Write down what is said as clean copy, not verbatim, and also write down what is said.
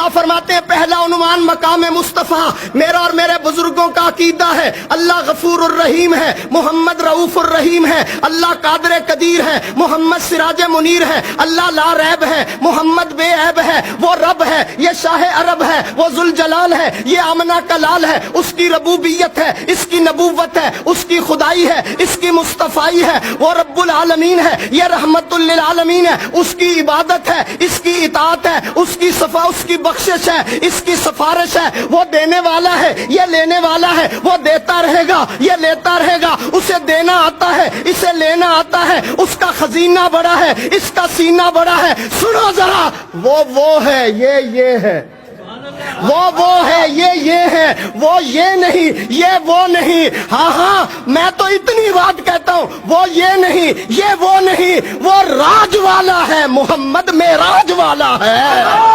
फरमाते हैं पहला उन्वान मकाम मुस्तफ़ा मेरा और मेरे बुजुर्गों का अकीदा है, अल्लाह गफूरुर रहीम है, मोहम्मद रऊफुर रहीम है, अल्लाह कादिर कदीर है, मोहम्मद सिराज मुनीर है, अल्लाह ला रैब है, मोहम्मद बेऐब है, वो रब है, ये शाह अरब है, वो जुल जलाल है, ये आमना का लाल है, उसकी रबूबियत है, इसकी नबूवत है, उसकी खुदाई है, इसकी मुस्तफ़ाई है, वो रब्बुल आलमीन है, ये रहमतुल लिल आलमीन है, उसकी इबादत है, इसकी इताअत है, उसकी सफा उसकी बख्शिश है, इसकी सिफारिश है, वो देने वाला है, ये लेने वाला है, वो देता रहेगा, ये लेता रहेगा, उसे देना आता है, इसे लेना आता है, उसका खजीना बड़ा है, इसका सीना बड़ा है। सुनो जरा, वो है, ये है, वो है, ये है, वो ये नहीं, ये वो नहीं। हाँ हाँ, मैं तो इतनी बात कहता हूँ, वो ये नहीं, ये वो नहीं, वो राज वाला है, मोहम्मद मेराज वाला है।